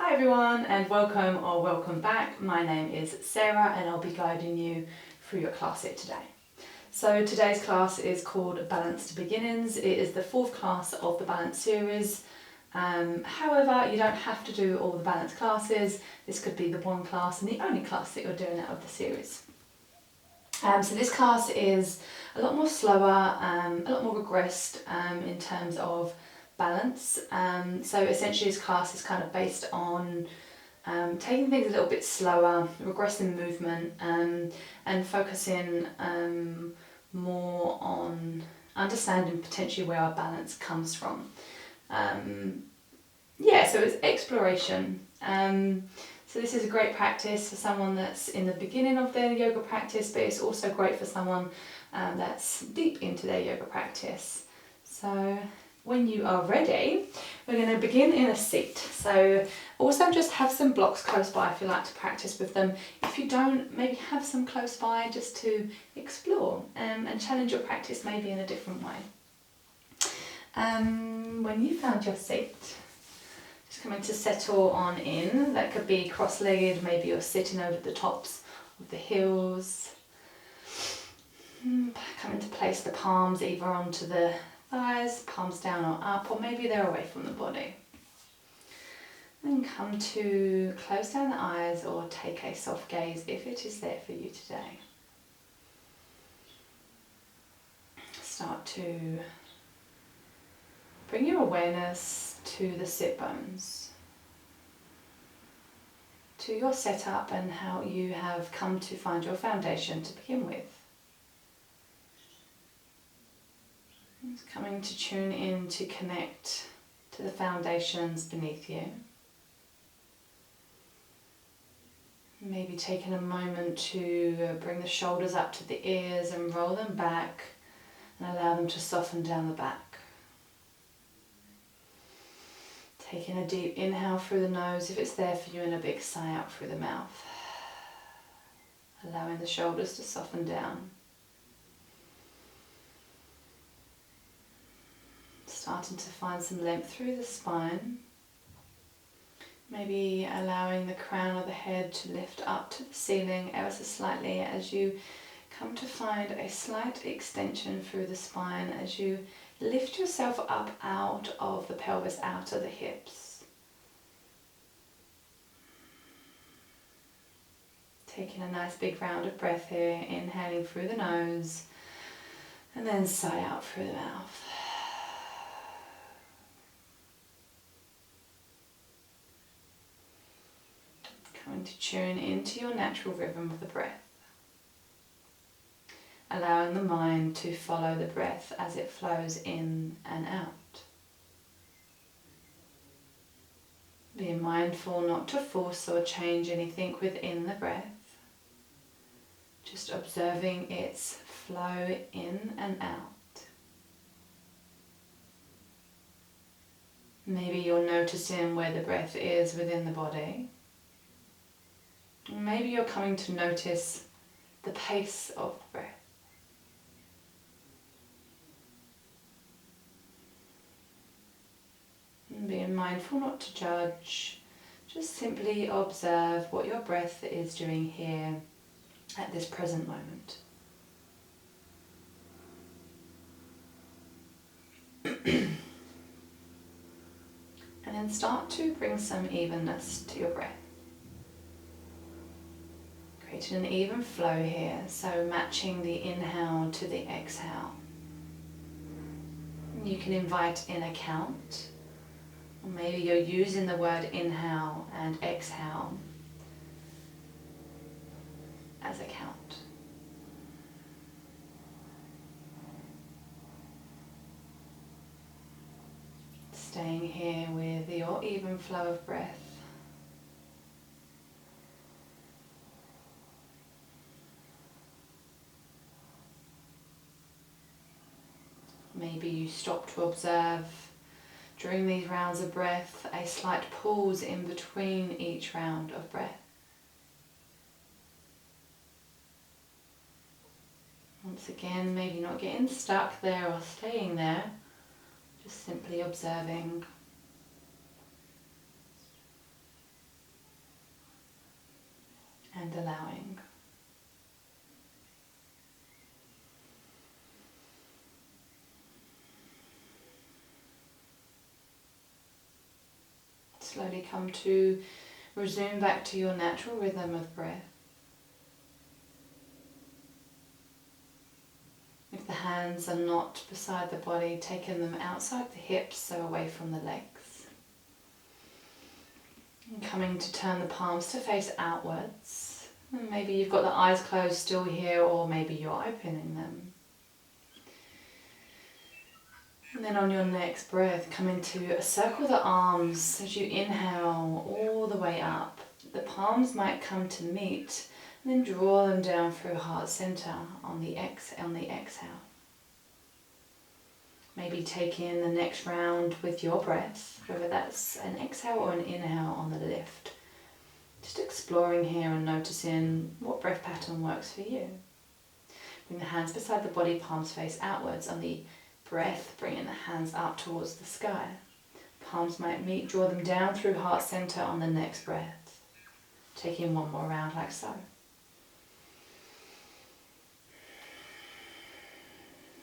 Hi everyone and welcome or welcome back. My name is Sarah and I'll be guiding you through your class here today. So today's class is called Balance to Beginners. It is the fourth class of the Balance series. However, you don't have to do all the balance classes. This could be the one class and the only class that you're doing out of the series. So this class is a lot more slower, a lot more regressed in terms of balance. So essentially this class is kind of based on taking things a little bit slower, regressing movement, and focusing more on understanding potentially where our balance comes from. So it's exploration. So this is a great practice for someone that's in the beginning of their yoga practice, but it's also great for someone that's deep into their yoga practice. So when you are ready, we're going to begin in a seat. So also just have some blocks close by if you like to practice with them. If you don't, maybe have some close by just to explore and challenge your practice maybe in a different way. When you found your seat, just coming to settle on in. That could be cross-legged, maybe you're sitting over the tops of the heels. Coming to place the palms either onto the thighs, palms down or up, or maybe they're away from the body. Then come to close down the eyes or take a soft gaze if it is there for you today. Start to bring your awareness to the sit bones, to your setup and how you have come to find your foundation to begin with. It's coming to tune in to connect to the foundations beneath you. Maybe taking a moment to bring the shoulders up to the ears and roll them back and allow them to soften down the back. Taking a deep inhale through the nose if it's there for you and a big sigh out through the mouth. Allowing the shoulders to soften down. Starting to find some length through the spine. Maybe allowing the crown of the head to lift up to the ceiling ever so slightly as you come to find a slight extension through the spine as you lift yourself up out of the pelvis, out of the hips. Taking a nice big round of breath here, inhaling through the nose and then sigh out through the mouth. Coming to tune into your natural rhythm of the breath. Allowing the mind to follow the breath as it flows in and out. Being mindful not to force or change anything within the breath. Just observing its flow in and out. Maybe you're noticing where the breath is within the body. Maybe you're coming to notice the pace of the breath. And being mindful not to judge, just simply observe what your breath is doing here at this present moment. And then start to bring some evenness to your breath. Creating an even flow here, so matching the inhale to the exhale. You can invite in a count. Or maybe you're using the word inhale and exhale as a count. Staying here with your even flow of breath. Maybe you stop to observe during these rounds of breath a slight pause in between each round of breath. Once again, maybe not getting stuck there or staying there, just simply observing. Slowly come to resume back to your natural rhythm of breath. If the hands are not beside the body, taking them outside the hips, so away from the legs. And coming to turn the palms to face outwards. And maybe you've got the eyes closed still here, or maybe you're opening them. And then on your next breath, come into circle the arms as you inhale all the way up. The palms might come to meet, and then draw them down through heart center on the exhale. Maybe take in the next round with your breath, whether that's an exhale or an inhale on the lift. Just exploring here and noticing what breath pattern works for you. Bring the hands beside the body, palms face outwards. On the breath, bringing the hands up towards the sky. Palms might meet, draw them down through heart center on the next breath. Take in one more round like so.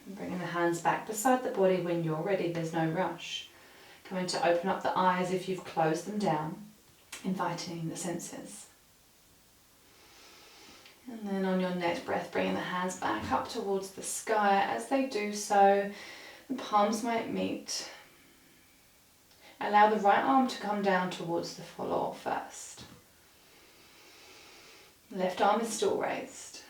And bringing the hands back beside the body when you're ready, there's no rush. Coming to open up the eyes if you've closed them down, inviting the senses. And then on your next breath, bringing the hands back up towards the sky. As they do so, the palms might meet. Allow the right arm to come down towards the floor first. Left arm is still raised.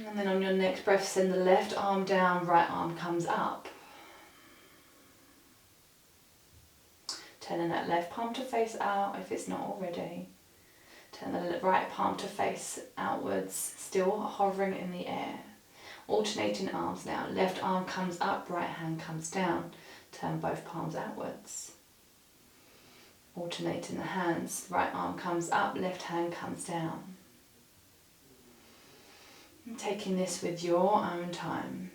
And then on your next breath, send the left arm down, right arm comes up. Turning that left palm to face out if it's not already. Turn the right palm to face outwards, still hovering in the air. Alternating arms now. Left arm comes up, right hand comes down. Turn both palms outwards. Alternating the hands. Right arm comes up, left hand comes down. And taking this with your own time.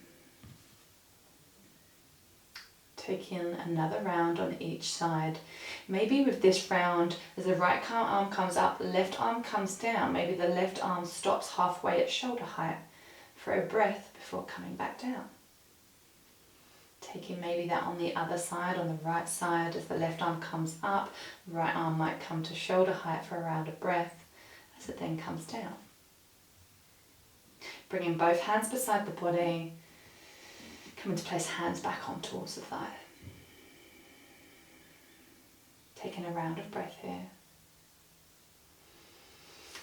Taking another round on each side. Maybe with this round, as the right arm comes up, left arm comes down. Maybe the left arm stops halfway at shoulder height for a breath before coming back down. Taking maybe that on the other side, on the right side, as the left arm comes up, the right arm might come to shoulder height for a round of breath as it then comes down. Bringing both hands beside the body. Coming to place hands back on towards the thigh. Taking a round of breath here.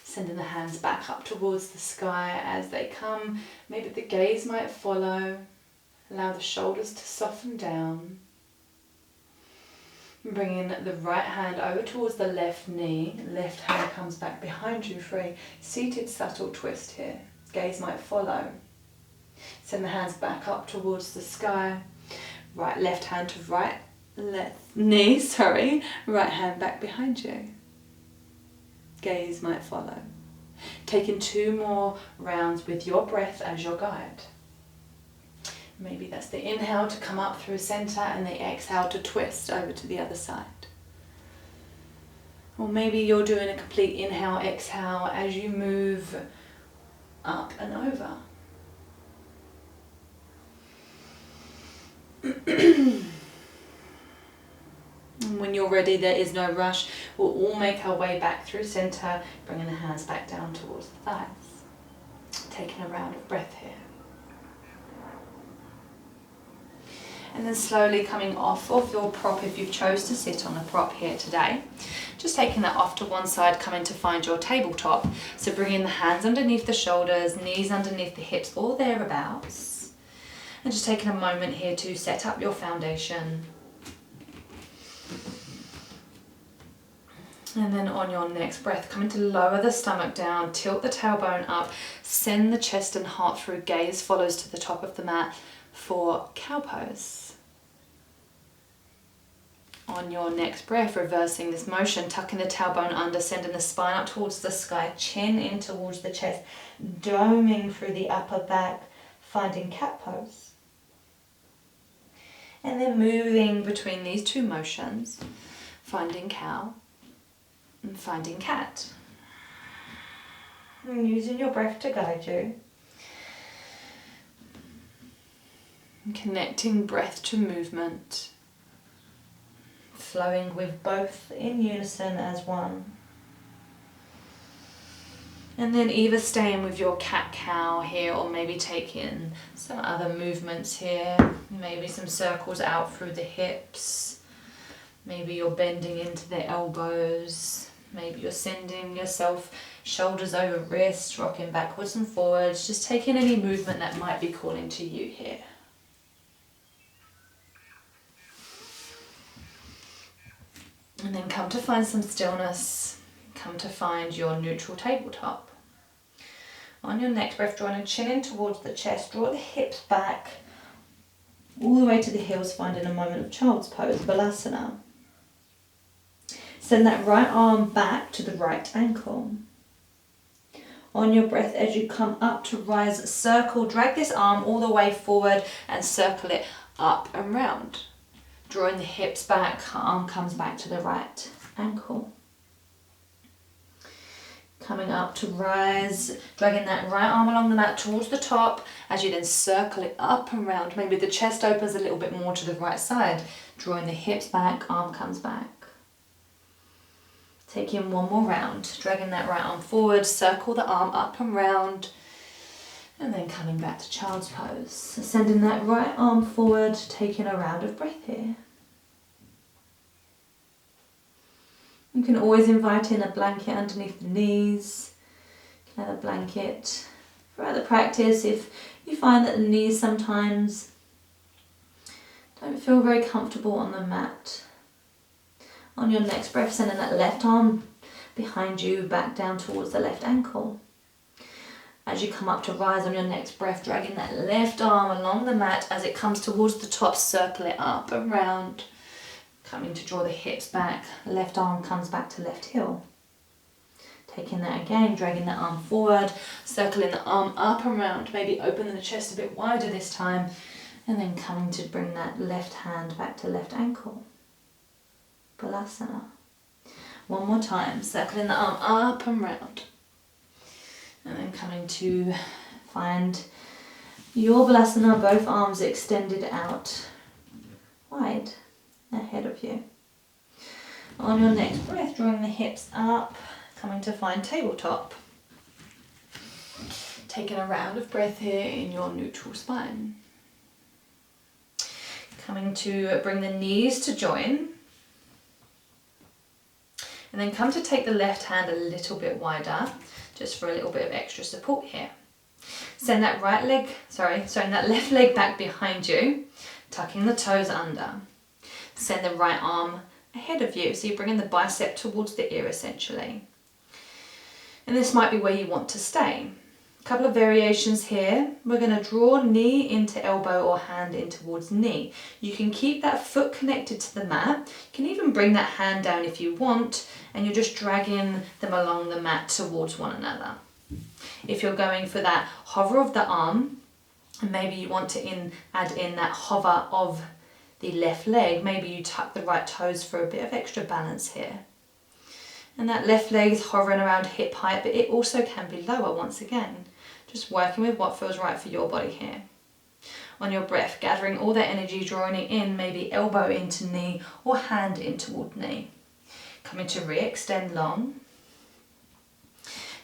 Sending the hands back up towards the sky as they come. Maybe the gaze might follow. Allow the shoulders to soften down. Bringing the right hand over towards the left knee. Left hand comes back behind you for a seated subtle twist here. Gaze might follow. Send the hands back up towards the sky. Left hand to right knee, right hand back behind you. Gaze might follow. Taking 2 more rounds with your breath as your guide. Maybe that's the inhale to come up through center and the exhale to twist over to the other side. Or maybe you're doing a complete inhale, exhale as you move up and over. And when you're ready, there is no rush. We'll all make our way back through center, bringing the hands back down towards the thighs. Taking a round of breath here. And then slowly coming off of your prop if you've chose to sit on a prop here today. Just taking that off to one side, coming to find your tabletop. So bringing the hands underneath the shoulders, knees underneath the hips or thereabouts. And just taking a moment here to set up your foundation. And then on your next breath, coming to lower the stomach down, tilt the tailbone up, send the chest and heart through, gaze follows to the top of the mat for cow pose. On your next breath, reversing this motion, tucking the tailbone under, sending the spine up towards the sky, chin in towards the chest, doming through the upper back, finding cat pose. And then moving between these 2 motions, finding cow and finding cat. And using your breath to guide you. And connecting breath to movement. flowing with both in unison as one. And then either staying with your cat-cow here or maybe taking some other movements here. Maybe some circles out through the hips. Maybe you're bending into the elbows. Maybe you're sending yourself shoulders over wrists, rocking backwards and forwards. Just taking any movement that might be calling to you here. And then come to find some stillness. Come to find your neutral tabletop. On your next breath, drawing a chin in towards the chest, draw the hips back, all the way to the heels, finding a moment of child's pose, Balasana. Send that right arm back to the right ankle. On your breath, as you come up to rise, circle, drag this arm all the way forward and circle it up and round. Drawing the hips back, arm comes back to the right ankle. Coming up to rise, dragging that right arm along the mat towards the top as you then circle it up and round. Maybe the chest opens a little bit more to the right side. Drawing the hips back, arm comes back. Taking one more round, dragging that right arm forward, circle the arm up and round, and then coming back to child's pose. So sending that right arm forward, taking a round of breath here. You can always invite in a blanket underneath the knees. You can have a blanket throughout the practice if you find that the knees sometimes don't feel very comfortable on the mat. On your next breath, sending that left arm behind you back down towards the left ankle. As you come up to rise on your next breath, dragging that left arm along the mat as it comes towards the top, circle it up and round. Coming to draw the hips back, left arm comes back to left heel. Taking that again, dragging that arm forward, circling the arm up and round, maybe opening the chest a bit wider this time, and then coming to bring that left hand back to left ankle. Balasana. One more time, circling the arm up and round. And then coming to find your Balasana, both arms extended out wide ahead of you. On your next breath, drawing the hips up, coming to find tabletop. Taking a round of breath here in your neutral spine. Coming to bring the knees to join. And then come to take the left hand a little bit wider, just for a little bit of extra support here. Send that that left leg back behind you, tucking the toes under. Send the right arm ahead of you, so you're bringing the bicep towards the ear essentially. And this might be where you want to stay. A couple of variations here. We're going to draw knee into elbow or hand in towards knee. You can keep that foot connected to the mat. You can even bring that hand down if you want, and you're just dragging them along the mat towards one another. If you're going for that hover of the arm, and maybe you want to add in that hover of the left leg, maybe you tuck the right toes for a bit of extra balance here. And that left leg is hovering around hip height, but it also can be lower once again. Just working with what feels right for your body here. On your breath, gathering all that energy, drawing it in, maybe elbow into knee or hand in toward knee. Coming to re-extend long.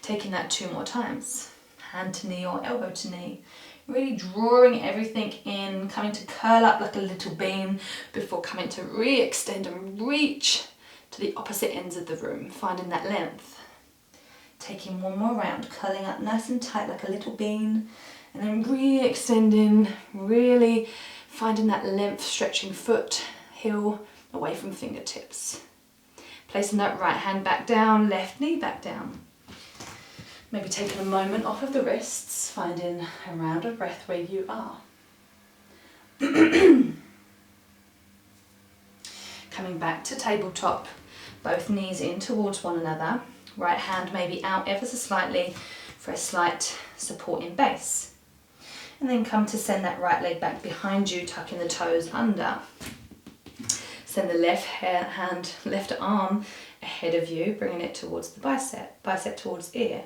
Taking that 2 more times. Hand to knee or elbow to knee. Really drawing everything in, coming to curl up like a little bean before coming to re-extend and reach to the opposite ends of the room, finding that length. Taking one more round, curling up nice and tight like a little bean, and then re-extending, really finding that length, stretching foot, heel away from fingertips. Placing that right hand back down, left knee back down. Maybe taking a moment off of the wrists, finding a round of breath where you are. Coming back to tabletop, both knees in towards one another. Right hand maybe out ever so slightly for a slight support in base. And then come to send that right leg back behind you, tucking the toes under. Send the left arm ahead of you, bringing it towards the bicep towards ear.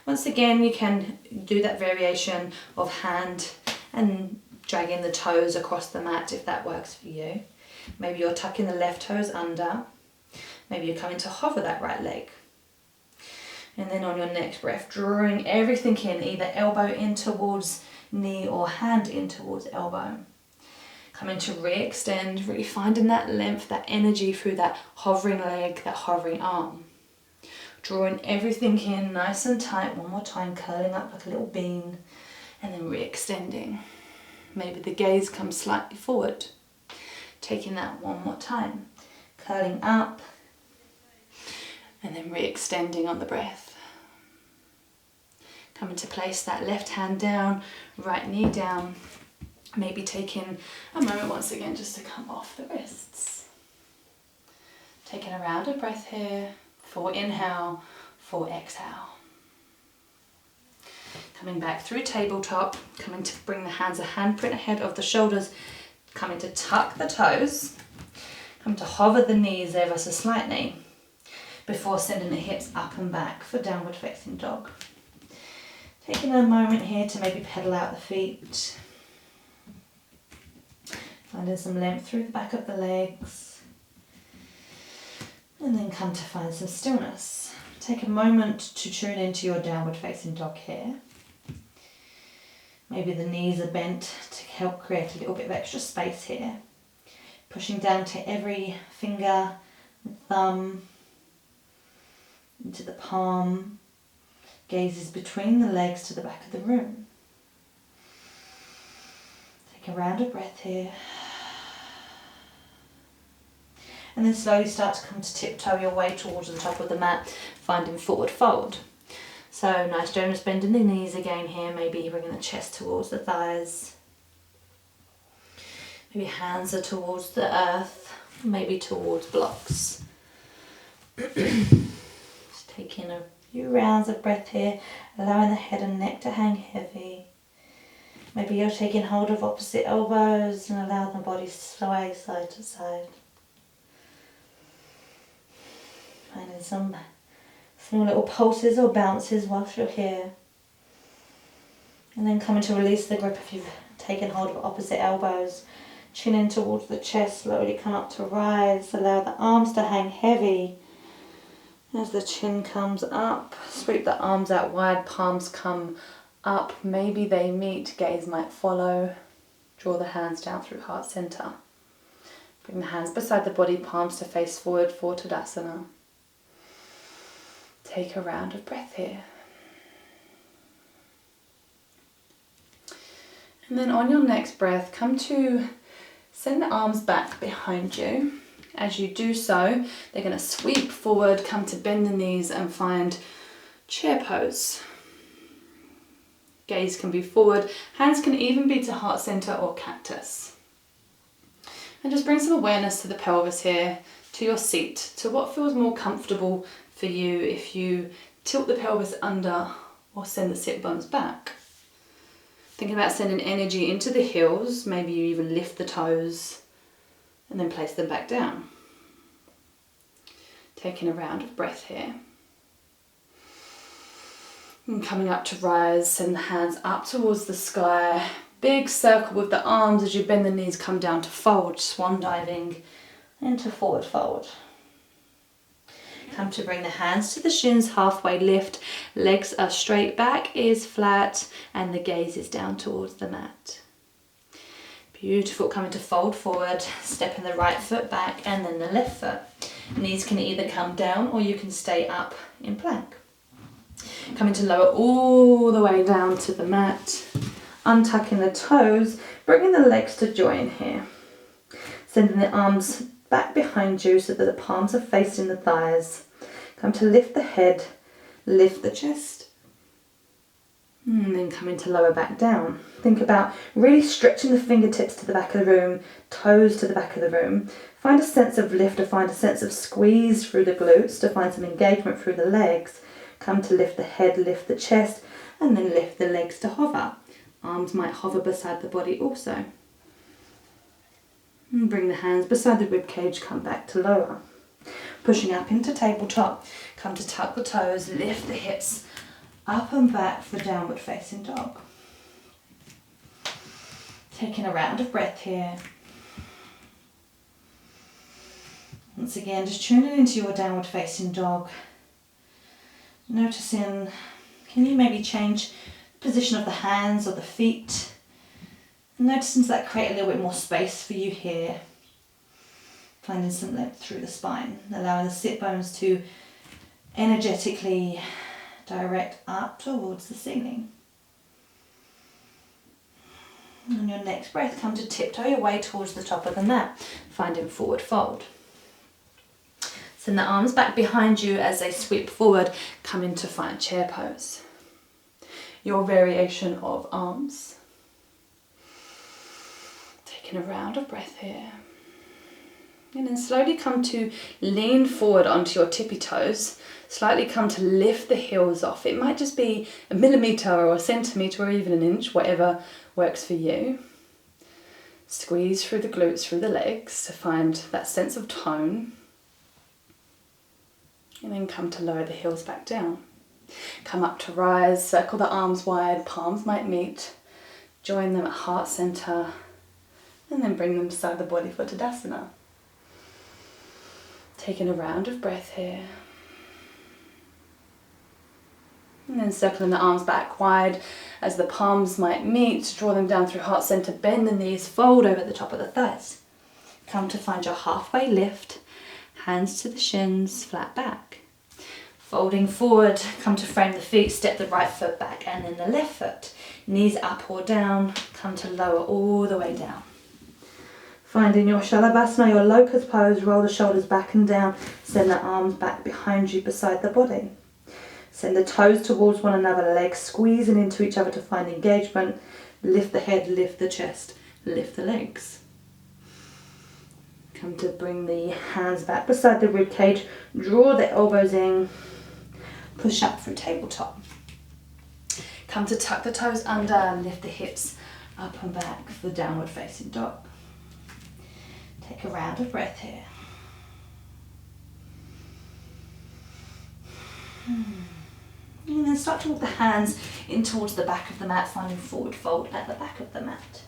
Once again, you can do that variation of hand and dragging the toes across the mat if that works for you. Maybe you're tucking the left toes under. Maybe you're coming to hover that right leg. And then on your next breath, drawing everything in, either elbow in towards knee or hand in towards elbow. Coming to re-extend, really finding that length, that energy through that hovering leg, that hovering arm. Drawing everything in nice and tight, one more time, curling up like a little bean, and then re-extending. Maybe the gaze comes slightly forward. Taking that one more time, curling up, and then re-extending on the breath. Coming to place that left hand down, right knee down. Maybe taking a moment once again just to come off the wrists. Taking a round of breath here, for inhale, for exhale. Coming back through tabletop, coming to bring the hands a handprint ahead of the shoulders, coming to tuck the toes, coming to hover the knees ever so slightly before sending the hips up and back for downward facing dog. Taking a moment here to maybe pedal out the feet, finding some length through the back of the legs, and then come to find some stillness. Take a moment to tune into your downward facing dog here. Maybe the knees are bent to help create a little bit of extra space here. Pushing down to every finger and thumb, into the palm. Gazes between the legs to the back of the room. Take a round of breath here. And then slowly start to come to tiptoe your way towards the top of the mat, finding forward fold. So nice generous bend in the knees again here, maybe bringing the chest towards the thighs. Maybe hands are towards the earth, maybe towards blocks. Just taking a few rounds of breath here, allowing the head and neck to hang heavy. Maybe you're taking hold of opposite elbows and allowing the body to sway side to side. Finding some small little pulses or bounces whilst you're here. And then coming to release the grip if you've taken hold of opposite elbows. Chin in towards the chest, slowly come up to rise. Allow the arms to hang heavy. As the chin comes up, sweep the arms out wide, palms come up. Maybe they meet, gaze might follow. Draw the hands down through heart center. Bring the hands beside the body, palms to face forward for Tadasana. Take a round of breath here. And then on your next breath, come to send the arms back behind you. As you do so, they're going to sweep forward, come to bend the knees and find chair pose. Gaze can be forward, hands can even be to heart center or cactus. And just bring some awareness to the pelvis here, to your seat, to what feels more comfortable for you if you tilt the pelvis under or send the sit bones back. Thinking about sending energy into the heels, maybe you even lift the toes and then place them back down. Taking a round of breath here. And coming up to rise, send the hands up towards the sky. Big circle with the arms as you bend the knees, come down to fold, swan diving into forward fold. Come to bring the hands to the shins, halfway lift, legs are straight back, ears flat, and the gaze is down towards the mat. Beautiful, coming to fold forward, stepping the right foot back and then the left foot. Knees can either come down or you can stay up in plank. Coming to lower all the way down to the mat, untucking the toes, bringing the legs to join here. Sending the arms back behind you so that the palms are facing the thighs. Come to lift the head, lift the chest. And then coming to lower back down. Think about really stretching the fingertips to the back of the room, toes to the back of the room. Find a sense of lift or find a sense of squeeze through the glutes to find some engagement through the legs. Come to lift the head, lift the chest, and then lift the legs to hover. Arms might hover beside the body also. And bring the hands beside the rib cage, come back to lower. Pushing up into tabletop, come to tuck the toes, lift the hips, up and back for downward facing dog. Taking a round of breath here. Once again, just tuning into your downward facing dog. Noticing, can you maybe change the position of the hands or the feet? Noticing, does that create a little bit more space for you here? Finding some length through the spine, allowing the sit bones to energetically direct up towards the ceiling. On your next breath, come to tiptoe your way towards the top of the mat, finding forward fold. Send the arms back behind you as they sweep forward, come into find chair pose. Your variation of arms. Taking a round of breath here. And then slowly come to lean forward onto your tippy toes. Slightly come to lift the heels off. It might just be a millimetre or a centimetre or even an inch, whatever works for you. Squeeze through the glutes, through the legs to find that sense of tone. And then come to lower the heels back down. Come up to rise, circle the arms wide, palms might meet. Join them at heart centre. And then bring them beside the body for Tadasana. Taking a round of breath here. And then circling the arms back wide as the palms might meet. Draw them down through heart centre. Bend the knees, fold over the top of the thighs. Come to find your halfway lift. Hands to the shins, flat back. Folding forward, come to frame the feet, step the right foot back and then the left foot. Knees up or down, come to lower all the way down. Finding your Shalabhasana, your locust pose, roll the shoulders back and down, send the arms back behind you beside the body. Send the toes towards one another, legs squeezing into each other to find engagement. Lift the head, lift the chest, lift the legs. Come to bring the hands back beside the rib cage, draw the elbows in, push up through tabletop. Come to tuck the toes under and lift the hips up and back for the downward facing dog. Take a round of breath here. And then start to walk the hands in towards the back of the mat, finding forward fold at the back of the mat.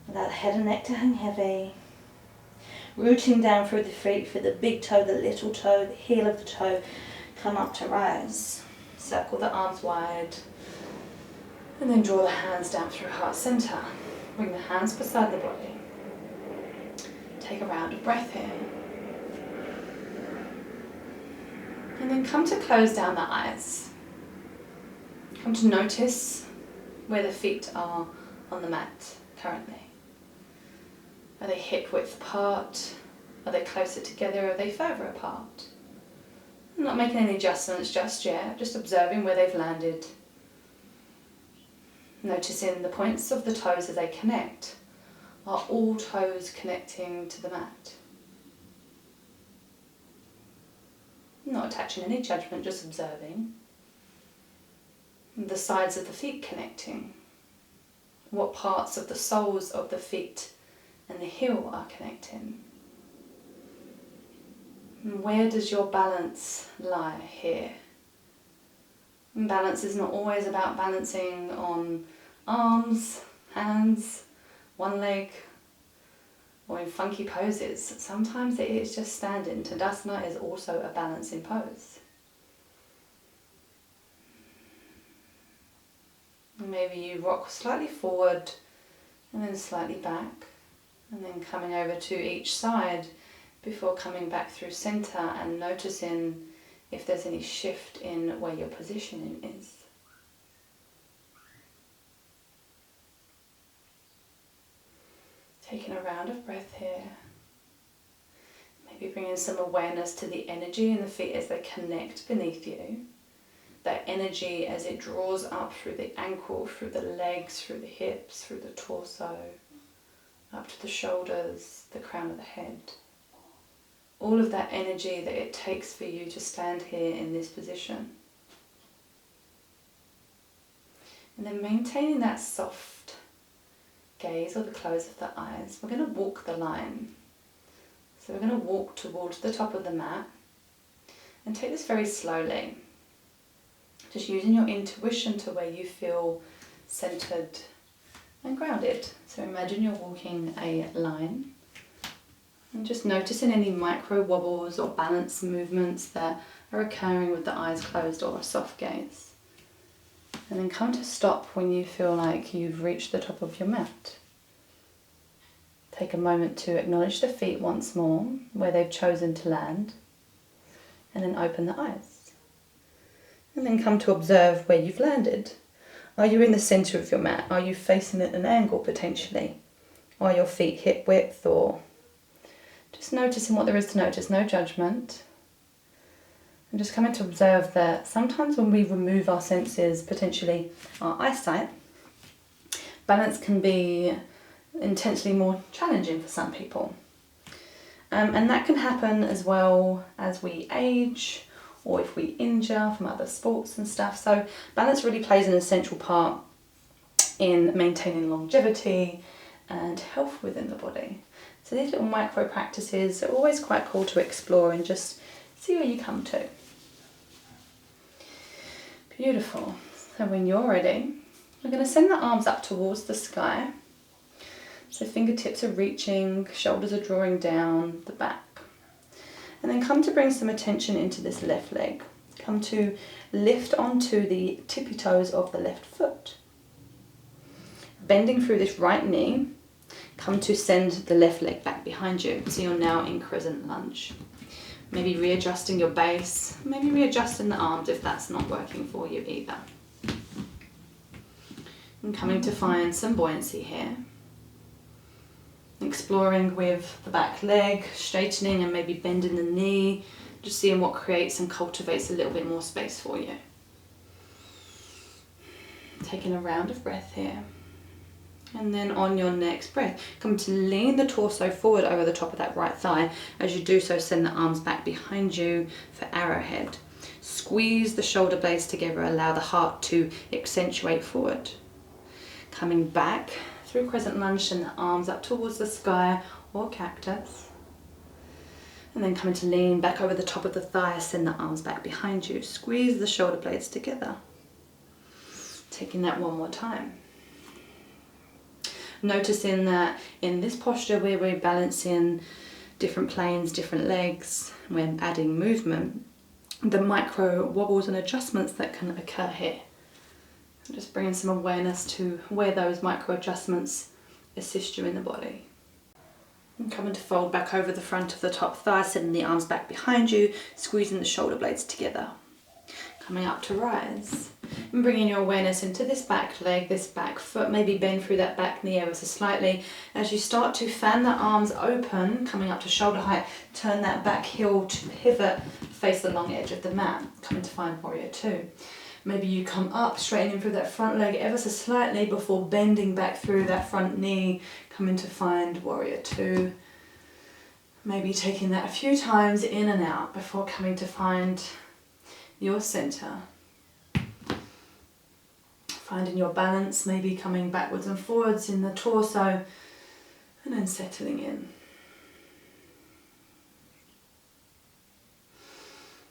Allow the head and neck to hang heavy. Rooting down through the feet for the big toe, the little toe, the heel of the toe. Come up to rise. Circle the arms wide. And then draw the hands down through heart centre. Bring the hands beside the body. Take a round of breath here. And then come to close down the eyes. Come to notice where the feet are on the mat currently. Are they hip width apart? Are they closer together? Are they further apart? I'm not making any adjustments just yet, just observing where they've landed. Noticing the points of the toes as they connect. Are all toes connecting to the mat? Not attaching any judgment, just observing. The sides of the feet connecting. What parts of the soles of the feet and the heel are connecting. And where does your balance lie here? And balance is not always about balancing on arms, hands, one leg, or in funky poses. Sometimes it is just standing. Tadasana is also a balancing pose. Maybe you rock slightly forward and then slightly back, and then coming over to each side before coming back through centre and noticing if there's any shift in where your positioning is. Taking a round of breath here. Maybe bringing some awareness to the energy in the feet as they connect beneath you. That energy as it draws up through the ankle, through the legs, through the hips, through the torso, up to the shoulders, the crown of the head. All of that energy that it takes for you to stand here in this position. And then maintaining that soft gaze or the close of the eyes, we're going to walk the line. So we're going to walk towards the top of the mat and take this very slowly. Just using your intuition to where you feel centered and grounded. So imagine you're walking a line And just noticing any micro wobbles or balance movements that are occurring with the eyes closed or a soft gaze. And then come to stop when you feel like you've reached the top of your mat. Take a moment to acknowledge the feet once more, where they've chosen to land, and then open the eyes. And then come to observe where you've landed. Are you in the centre of your mat? Are you facing at an angle potentially? Are your feet hip width, or just noticing what there is to notice, no judgment. And just coming to observe that sometimes when we remove our senses, potentially our eyesight, balance can be intensely more challenging for some people. And that can happen as well as we age or if we injure from other sports and stuff. So balance really plays an essential part in maintaining longevity and health within the body. So these little micro practices are always quite cool to explore and just see where you come to. Beautiful. So when you're ready, we're going to send the arms up towards the sky. So fingertips are reaching, shoulders are drawing down the back. And then come to bring some attention into this left leg. Come to lift onto the tippy toes of the left foot. Bending through this right knee, come to send the left leg back behind you. So you're now in crescent lunge. Maybe readjusting your base, maybe readjusting the arms if that's not working for you either. And coming to find some buoyancy here. Exploring with the back leg, straightening and maybe bending the knee, just seeing what creates and cultivates a little bit more space for you. Taking a round of breath here. And then on your next breath, come to lean the torso forward over the top of that right thigh. As you do so, send the arms back behind you for arrowhead. Squeeze the shoulder blades together, allow the heart to accentuate forward. Coming back through crescent lunge, send the arms up towards the sky or cactus. And then coming to lean back over the top of the thigh, send the arms back behind you. Squeeze the shoulder blades together. Taking that one more time. Noticing that in this posture where we're balancing different planes, different legs, when adding movement, the micro wobbles and adjustments that can occur here. Just bringing some awareness to where those micro adjustments assist you in the body. And coming to fold back over the front of the top thigh, sending the arms back behind you, squeezing the shoulder blades together. Coming up to rise. And bringing your awareness into this back leg, this back foot, maybe bend through that back knee ever so slightly. As you start to fan the arms open, coming up to shoulder height, turn that back heel to pivot, face the long edge of the mat. Coming to find warrior two. Maybe you come up, straightening through that front leg ever so slightly before bending back through that front knee, coming to find warrior two. Maybe taking that a few times in and out before coming to find your center. Finding your balance, maybe coming backwards and forwards in the torso, and then settling in.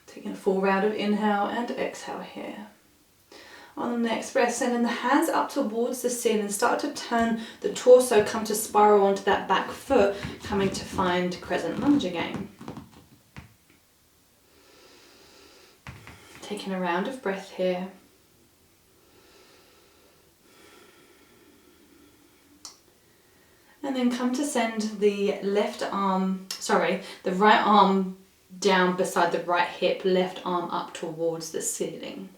Taking a full round of inhale and exhale here. On the next breath, sending the hands up towards the ceiling, start to turn the torso, come to spiral onto that back foot, coming to find crescent lunge again. Taking a round of breath here. And then come to send the right arm down beside the right hip, left arm up towards the ceiling.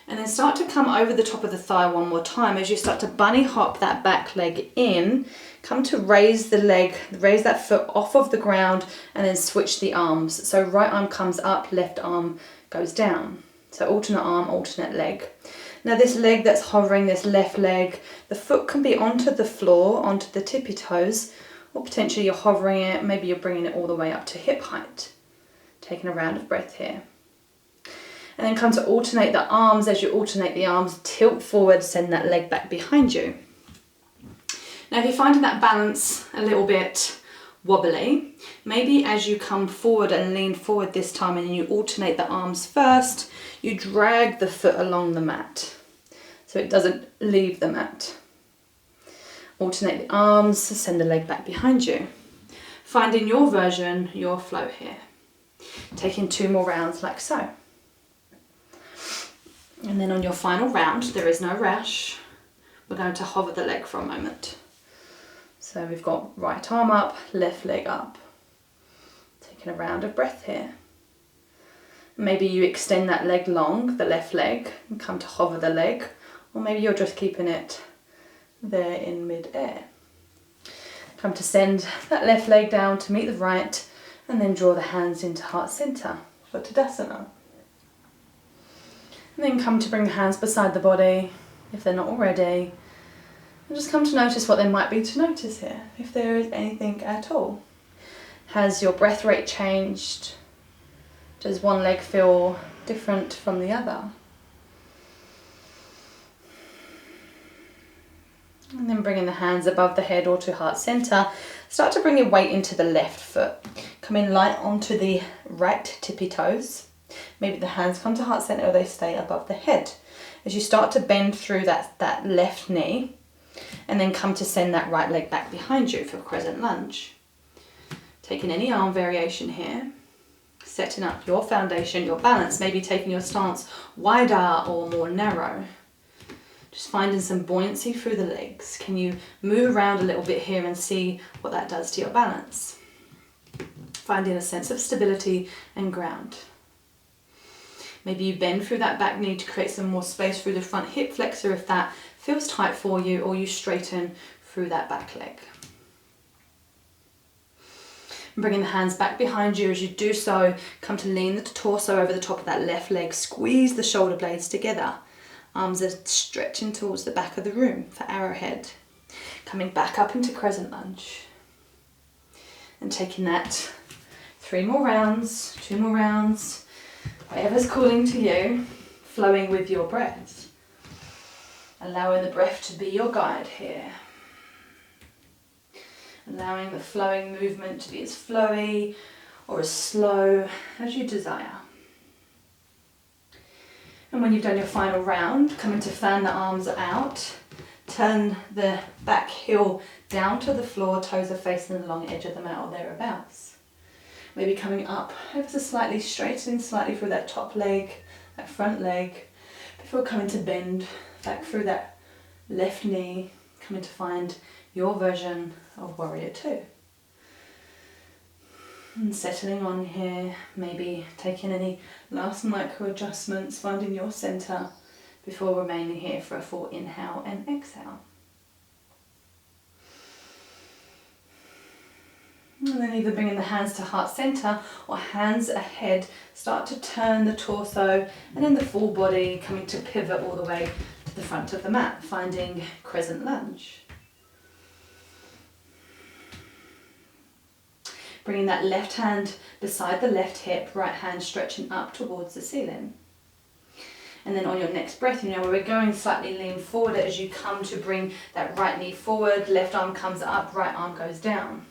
And then start to come over the top of the thigh one more time as you start to bunny hop that back leg in. Come to raise the leg, raise that foot off of the ground and then switch the arms. So right arm comes up, left arm goes down. So alternate arm, alternate leg. Now this leg that's hovering, this left leg, the foot can be onto the floor, onto the tippy toes, or potentially you're hovering it, maybe you're bringing it all the way up to hip height. Taking a round of breath here. And then come to alternate the arms. As you alternate the arms, tilt forward, send that leg back behind you. Now if you're finding that balance a little bit wobbly, maybe as you come forward and lean forward this time and you alternate the arms first, you drag the foot along the mat so it doesn't leave the mat. Alternate the arms, send the leg back behind you. Finding your version, your flow here. Taking 2 more rounds like so. And then on your final round, there is no rush. We're going to hover the leg for a moment. So we've got right arm up, left leg up. Taking a round of breath here. Maybe you extend that leg long, the left leg, and come to hover the leg. Or maybe you're just keeping it there in mid-air. Come to send that left leg down to meet the right, and then draw the hands into heart center for Tadasana. And then come to bring the hands beside the body, if they're not already, and just come to notice what there might be to notice here, if there is anything at all. Has your breath rate changed? Does one leg feel different from the other? And then bringing the hands above the head or to heart center. Start to bring your weight into the left foot. Come in light onto the right tippy toes. Maybe the hands come to heart center or they stay above the head. As you start to bend through that left knee, and then come to send that right leg back behind you for crescent lunge. Taking any arm variation here. Setting up your foundation, your balance, maybe taking your stance wider or more narrow. Just finding some buoyancy through the legs. Can you move around a little bit here and see what that does to your balance? Finding a sense of stability and ground. Maybe you bend through that back knee to create some more space through the front hip flexor if that feels tight for you, or you straighten through that back leg. Bringing the hands back behind you. As you do so, come to lean the torso over the top of that left leg. Squeeze the shoulder blades together. Arms are stretching towards the back of the room for arrowhead. Coming back up into crescent lunge. And taking that 3 more rounds, 2 more rounds, whatever's calling to you, flowing with your breath. Allowing the breath to be your guide here. Allowing the flowing movement to be as flowy or as slow as you desire. And when you've done your final round, come in to fan the arms out. Turn the back heel down to the floor, toes are facing the long edge of the mat or thereabouts. Maybe coming up ever so slightly, straightening slightly through that top leg, that front leg, before coming to bend back through that left knee, coming to find your version of Warrior Two. And settling on here, maybe taking any last micro adjustments, finding your center before remaining here for a full inhale and exhale. And then either bringing the hands to heart center or hands ahead, start to turn the torso and then the full body coming to pivot all the way to the front of the mat, finding crescent lunge. Bringing that left hand beside the left hip, right hand stretching up towards the ceiling. And then on your next breath, where we're going slightly lean forward as you come to bring that right knee forward, left arm comes up, right arm goes down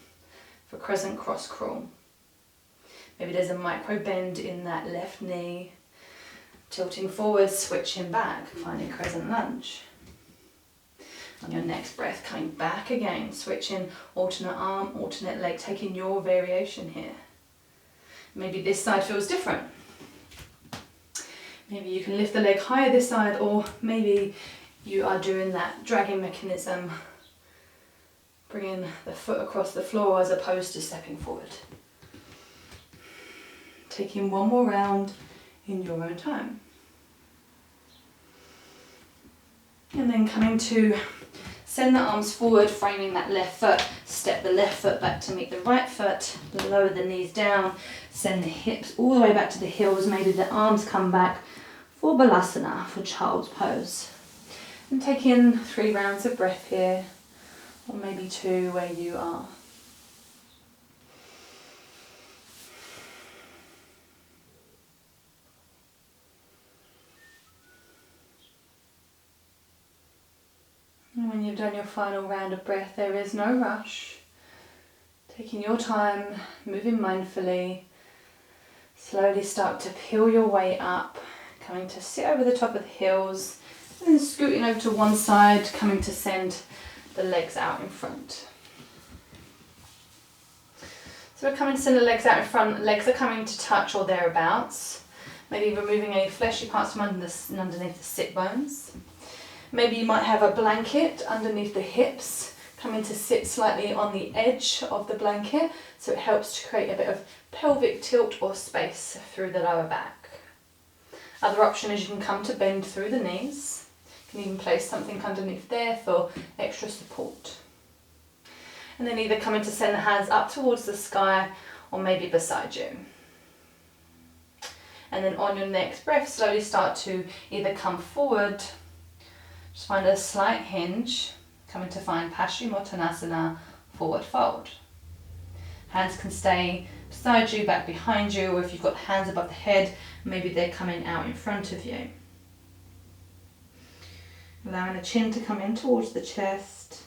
for crescent cross crawl. Maybe there's a micro bend in that left knee, tilting forward, switching back, finding crescent lunge. On your next breath, coming back again, switching alternate arm, alternate leg, taking your variation here. Maybe this side feels different. Maybe you can lift the leg higher this side, or maybe you are doing that dragging mechanism, bringing the foot across the floor as opposed to stepping forward. Taking one more round in your own time. And then coming to send the arms forward, framing that left foot, step the left foot back to meet the right foot, lower the knees down, send the hips all the way back to the heels, maybe the arms come back for Balasana, for child's pose. And take in 3 rounds of breath here, or maybe 2 where you are. And when you've done your final round of breath, there is no rush. Taking your time, moving mindfully. Slowly start to peel your way up, coming to sit over the top of the heels, and then scooting over to one side, coming to send the legs out in front. So we're coming to send the legs out in front, legs are coming to touch or thereabouts. Maybe removing any fleshy parts from underneath the sit bones. Maybe you might have a blanket underneath the hips, coming to sit slightly on the edge of the blanket, so it helps to create a bit of pelvic tilt or space through the lower back. Other option is you can come to bend through the knees. You can even place something underneath there for extra support. And then either coming to send the hands up towards the sky or maybe beside you. And then on your next breath, slowly start to either come forward, just find a slight hinge, coming to find Paschimottanasana, forward fold. Hands can stay beside you, back behind you, or if you've got hands above the head, maybe they're coming out in front of you. Allowing the chin to come in towards the chest.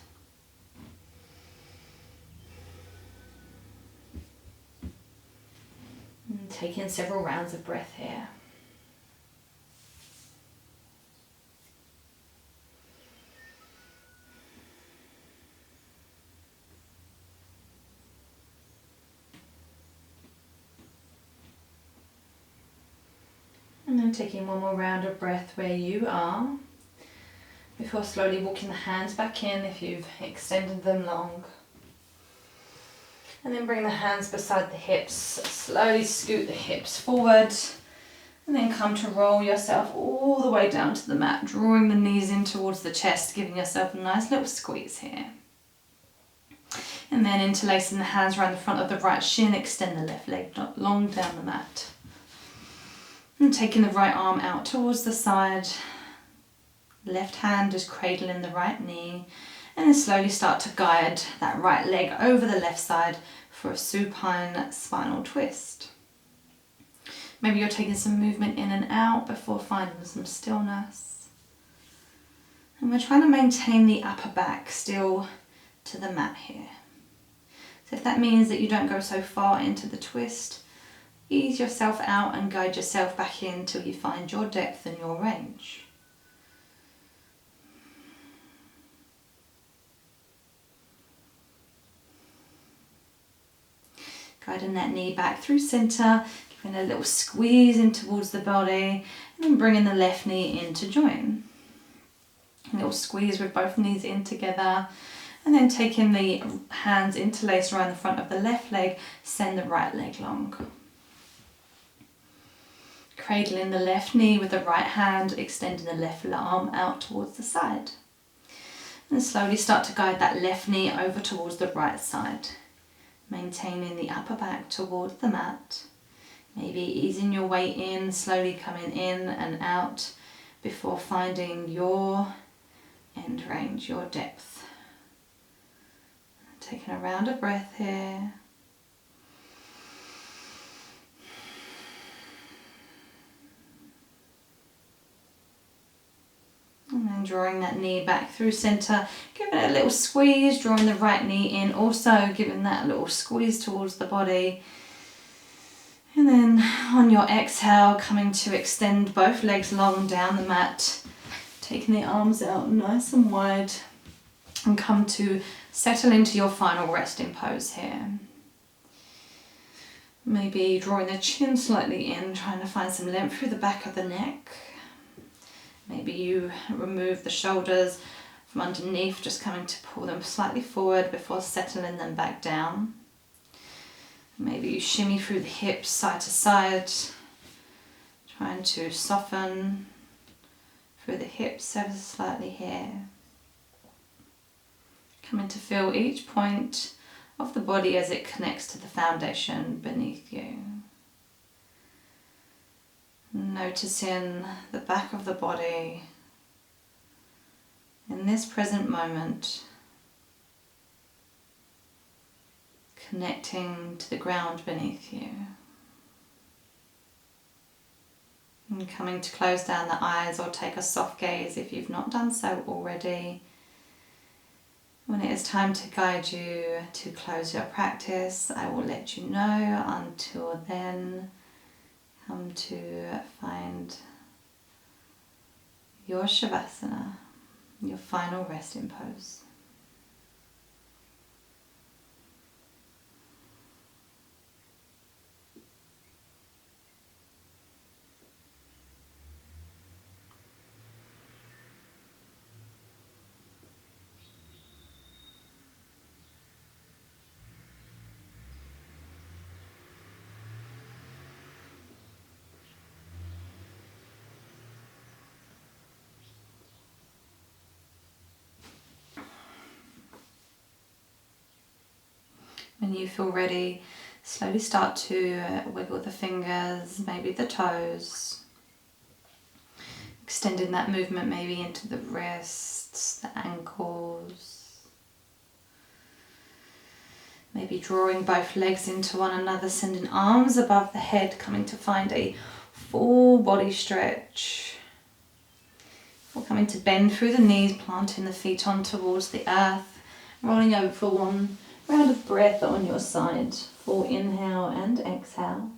And take in several rounds of breath here. And then taking one more round of breath where you are, before slowly walking the hands back in if you've extended them long. And then bring the hands beside the hips, slowly scoot the hips forward, and then come to roll yourself all the way down to the mat, drawing the knees in towards the chest, giving yourself a nice little squeeze here. And then interlacing the hands around the front of the right shin, extend the left leg long down the mat. And taking the right arm out towards the side, left hand is cradling the right knee, and then slowly start to guide that right leg over the left side for a supine spinal twist. Maybe you're taking some movement in and out before finding some stillness. And we're trying to maintain the upper back still to the mat here. So if that means that you don't go so far into the twist, ease yourself out and guide yourself back in till you find your depth and your range. Guiding that knee back through centre, giving a little squeeze in towards the body, and then bringing the left knee in to join. A little squeeze with both knees in together, and then taking the hands interlaced around the front of the left leg, send the right leg long. Cradling the left knee with the right hand, extending the left arm out towards the side. And slowly start to guide that left knee over towards the right side. Maintaining the upper back towards the mat. Maybe easing your way in, slowly coming in and out before finding your end range, your depth. Taking a round of breath here. And then drawing that knee back through centre, giving it a little squeeze, drawing the right knee in, also giving that little squeeze towards the body. And then on your exhale, coming to extend both legs long down the mat, taking the arms out nice and wide, and come to settle into your final resting pose here. Maybe drawing the chin slightly in, trying to find some length through the back of the neck. Maybe you remove the shoulders from underneath, just coming to pull them slightly forward before settling them back down. Maybe you shimmy through the hips side to side, trying to soften through the hips ever so slightly here. Coming to feel each point of the body as it connects to the foundation beneath you. Noticing the back of the body in this present moment, connecting to the ground beneath you. And coming to close down the eyes or take a soft gaze if you've not done so already. When it is time to guide you to close your practice, I will let you know. Until then, come to find your Shavasana, your final resting pose. When you feel ready, slowly start to wiggle the fingers, maybe the toes. Extending that movement maybe into the wrists, the ankles. Maybe drawing both legs into one another, sending arms above the head, coming to find a full body stretch. We're coming to bend through the knees, planting the feet on towards the earth, rolling over for one round of breath on your side. Full inhale and exhale.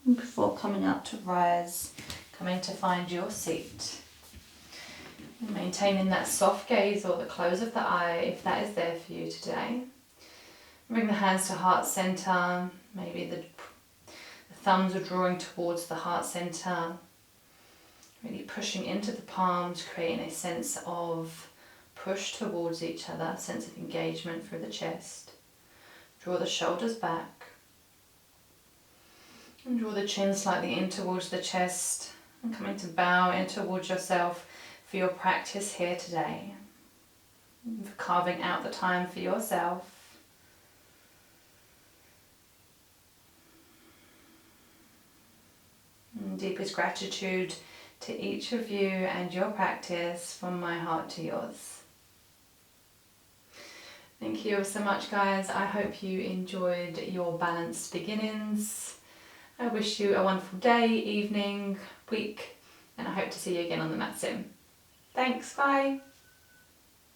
And before coming up to rise, coming to find your seat. And maintaining that soft gaze or the close of the eye if that is there for you today. Bring the hands to heart center. Maybe the thumbs are drawing towards the heart center. Really pushing into the palms, creating a sense of push towards each other, a sense of engagement through the chest. Draw the shoulders back. And draw the chin slightly in towards the chest. And coming to bow in towards yourself for your practice here today. For carving out the time for yourself. And deepest gratitude to each of you and your practice, from my heart to yours. Thank you so much, guys. I hope you enjoyed your balanced beginnings. I wish you a wonderful day, evening, week, and I hope to see you again on the mat soon. Thanks, bye.